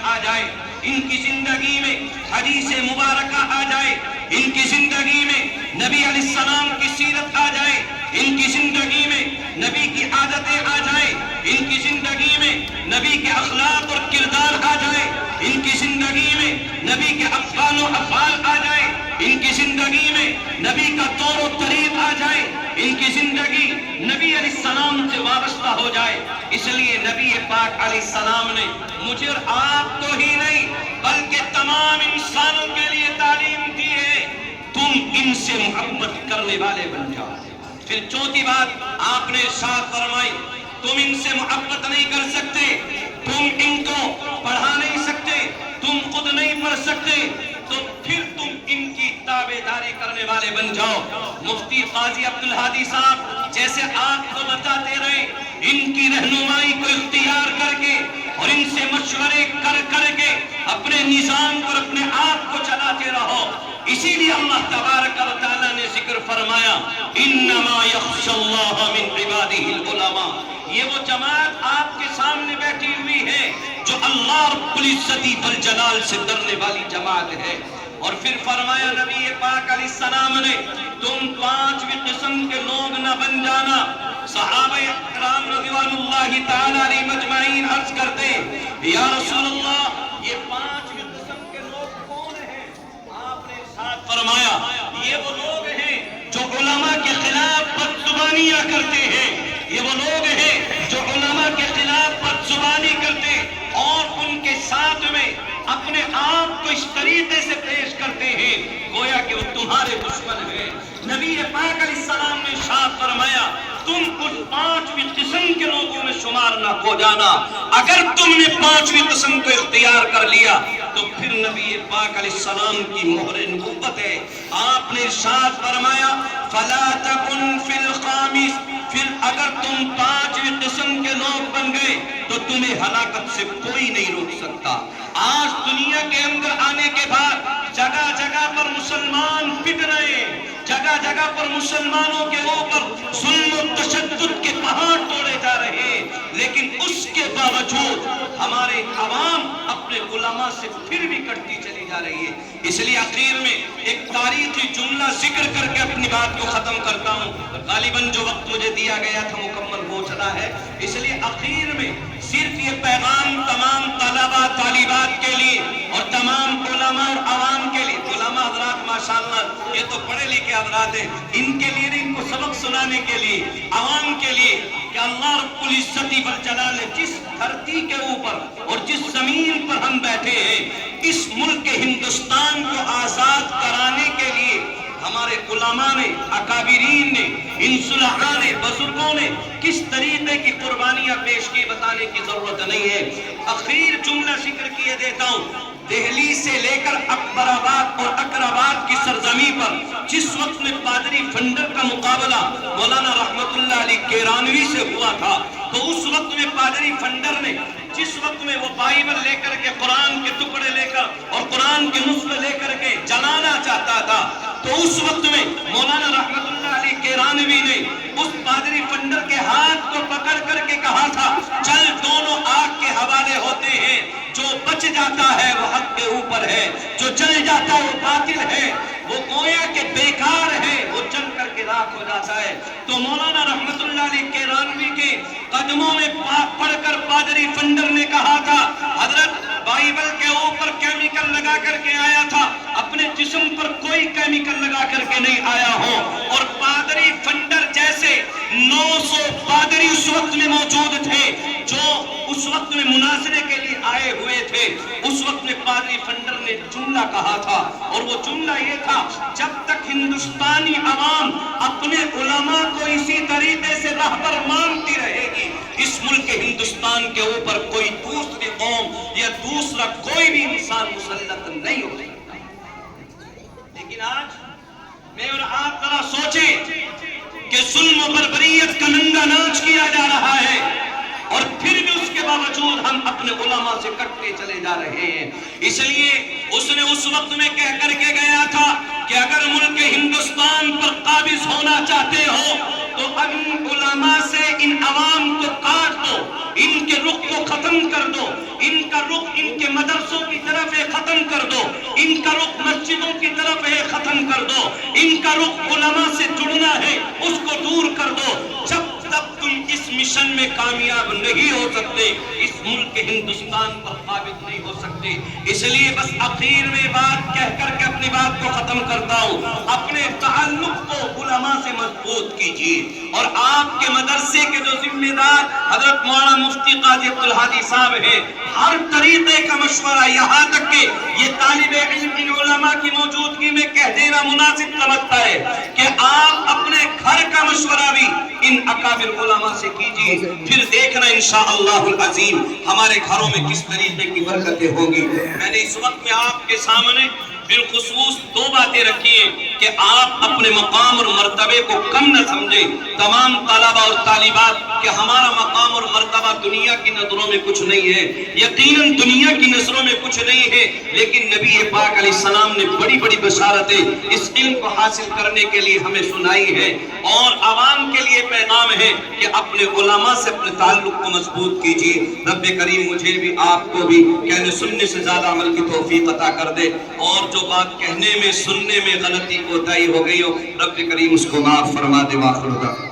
آ جائے، ان کی زندگی میں حدیث مبارکہ آ جائے، ان کی زندگی میں نبی علیہ السلام کی سیرت آ جائے، ان کی زندگی میں نبی کی عادتیں آ جائے، ان کی زندگی میں نبی کے اخلاق اور کردار آ جائے، ان کی زندگی میں نبی کے اقوال و افعال آ جائے، ان کی زندگی میں نبی کا طور و طریق آ جائے، ان کی زندگی نبی علیہ السلام سے وابستہ ہو جائے۔ اس لیے نبی پاک علیہ السلام نے مجھے اور آپ کو ہی نہیں بلکہ تمام انسانوں کے لیے تعلیم دی ہے، تم ان سے محبت کرنے والے بن جاؤ۔ پھر چوتھی بات آپ نے ارشاد فرمائی، تم ان سے محبت نہیں کر سکتے، تم ان کو پڑھا نہیں سکتے، تم خود نہیں پڑھ سکتے، تو پھر تم ان کی تابعداری کرنے والے بن جاؤ۔ مفتی قاضی عبدالہادی صاحب جیسے آپ کو بتاتے رہے، ان کی رہنمائی کو اختیار کر کے اور ان سے مشورے کر کے اپنے نظام پر اپنے آپ کو چلاتے رہو۔ اسی لیے اللہ تبارک و تعالیٰ نے ذکر فرمایا، انما یخشی اللہ من عبادہ العلماء۔ یہ وہ جماعت آپ کے سامنے بیٹھی ہوئی ہے جو اللہ رب العزت والجلال سے ڈرنے والی جماعت ہے۔ اور پھر فرمایا نبی پاک علیہ السلام نے، تم پانچویں قسم کے لوگ نہ بن جانا۔ صحابہ کرام رضوان اللہ تعالی علیہ مجمعین عرض کرتے، یا رسول اللہ یہ پانچویں قسم کے لوگ کون ہیں؟ آپ نے ارشاد فرمایا، یہ وہ لوگ ہیں جو علماء کے خلاف بدزبانیاں کرتے ہیں، یہ وہ لوگ ہیں جو علماء کے خلاف بدزبانی کرتے اور ان کے ساتھ میں اپنے آپ کو اس طریقے سے پیش کرتے ہیں گویا کہ وہ تمہارے دشمن ہیں۔ نبی پاک علیہ السلام نے ارشاد فرمایا، تم اس پانچویں قسم کے لوگوں میں شمار نہ ہو جانا۔ اگر تم نے پانچویں قسم کو اختیار کر لیا تو پھر نبی پاک علیہ السلام کی مہر نبوت ہے۔ آپ نے ارشاد فرمایا، فلا تکن فی الخامس، پھر اگر تم پانچویں قسم کے لوگ بن گئے تو تمہیں ہلاکت سے کوئی نہیں روک سکتا۔ آج دنیا کے اندر آنے کے بعد جگہ جگہ پر مسلمان پٹ رہے ہیں، جگہ جگہ پر مسلمانوں کے اوپر ظلم و تشدد کے پہاڑ توڑے جا رہے ہیں، لیکن اس کے باوجود ہمارے عوام اپنے علماء سے پھر بھی کٹتی چلی جا رہی ہے۔ اس لیے آخر میں ایک تاریخی جملہ ذکر کر کے اپنی بات کو ختم کرتا ہوں۔ غالباً جو وقت مجھے دیا گیا تھا مکمل ہو چلا ہے، اس لیے آخر میں صرف یہ پیغام تمام طلباء طالبات کے لیے اور تمام علماء اور عوام کے لیے، علماء حضرات ماشاءاللہ یہ تو پڑھے لکھے حضرات ہیں، ان کے لیے ان کو سبق سنانے کے لیے، عوام کے لیے، کہ اللہ رب العزت والجلال نے جس دھرتی کے اوپر اور جس زمین پر ہم بیٹھے ہیں، اس ملک ہندوستان کو آزاد کرانے کے لیے ہمارے علماء نے، اکابرین نے، ان صلحاء نے، بزرگوں نے کس طریقے کی قربانیاں پیش کی بتانے کی ضرورت نہیں ہے۔ اخیر جملہ ذکر کیے دیتا ہوں، دہلی سے لے کر اکبر آباد اور اکر آباد کی سرزمین پر جس وقت میں پادری فنڈر کا مقابلہ مولانا رحمت اللہ علیہ کیرانوی سے ہوا تھا، تو اس وقت میں پادری فنڈر نے جس وقت میں وہ بائبل لے کر کے، قرآن کے ٹکڑے لے کر اور قرآن کے نسخے لے کر کے جلانا چاہتا تھا، تو اس وقت میں مولانا رحمت اللہ علیہ کیرانوی نے اس پادری فنڈر کے ہاتھ کو پکڑ کر کے کہا تھا، چل دونوں آگ کے حوالے ہوتے ہیں، جو بچ جاتا ہے وہ حق کے اوپر ہے، جو جل جاتا ہے وہ باطل ہے، وہ گویا کہ بیکار ہے، وہ جل کر کے راکھ ہو جاتا ہے۔ تو مولانا رحمت اللہ علیہ کیرانوی کے قدموں میں پڑھ کر پادری فنڈر نے کہا تھا، حضرت بائبل کے اوپر کیمیکل لگا کر کے آیا تھا، اپنے جسم پر کوئی کیمیکل لگا کر کے نہیں آیا ہو۔ اور پادری فنڈر جیسے 900 پادری اس وقت میں موجود تھے جو اس وقت میں مناظرے کے لیے آئے ہوئے تھے، اس وقت میں پادری فنڈر نے جملہ کہا تھا، اور وہ جملہ یہ تھا، جب تک ہندوستانی عوام اپنے علماء کو اسی طریقے سے رہبر مانتی رہے گی، اس ملک ہندوستان کے اوپر کوئی دوسری قوم یا دوسرا کوئی بھی انسان مسلط نہیں ہو سکتا۔ لیکن آج میں اور آپ ذرا سوچیں کہ ظلم و بربریت کا ننگا ناچ کیا جا رہا ہے، اور پھر بھی اس کے باوجود ہم اپنے علماء سے کٹتے چلے جا رہے ہیں۔ اس لیے اس نے اس وقت میں کہہ کر کے گیا تھا کہ اگر ملک ہندوستان پر قابض ہونا چاہتے ہو تو ان علماء سے ان عوام کو کاٹ دو، ان کے رخ کو ختم کر دو، ان کا رخ ان کے مدرسے ختم کر دو، ان کا رخ مسجدوں کی طرف ہے ختم کر دو، ان کا رخ علماء سے جڑنا ہے اس کو دور کر دو۔ جب تک تم اس مشن میں کامیاب نہیں ہو سکتے اس ملک ہندوستان پر ثابت نہیں ہو سکتے۔ اس لیے بس اخیر میں بات کہہ کر کے اپنی بات کو ختم کرتا ہوں، اپنے تعلق کو علماء سے مضبوط کیجیے، اور آپ کے مدرسے کے جو ذمہ دار حضرت مولانا مفتی قاضی عبدالہادی صاحب ہیں، ہر طریقے کا مشورہ، یہاں تک کہ یہ طالب علم ان علماء کی موجودگی میں کہہ دینا مناسب سمجھتا ہے کہ آپ اپنے گھر کا مشورہ بھی ان اکابر علماء سے کیجیے، پھر دیکھنا انشاءاللہ العظیم ہمارے گھروں میں کس طریقے کی برکتیں ہوں گی۔ میں نے اس وقت میں آپ کے سامنے بالخصوص دو باتیں رکھی ہیں کہ آپ اپنے مقام اور مرتبے کو کم نہ سمجھیں۔ تمام طلبہ اور طالبات کہ ہمارا مقام اور مرتبہ دنیا کی نظروں میں کچھ نہیں ہے، یقیناً دنیا کی نظروں میں کچھ نہیں ہے، لیکن نبی پاک علیہ السلام نے بڑی بڑی بشارتیں اس علم کو حاصل کرنے کے لیے ہمیں سنائی ہے، اور عوام کے لیے پیغام ہے کہ اپنے علماء سے اپنے تعلق کو مضبوط کیجیے۔ رب کریم مجھے بھی آپ کو بھی کہنے سننے سے زیادہ عمل کی توفیق عطا کر دے، اور جو بات کہنے میں سننے میں غلطی کوتاہی ہو گئی ہو رب کریم اس کو معاف فرما دے۔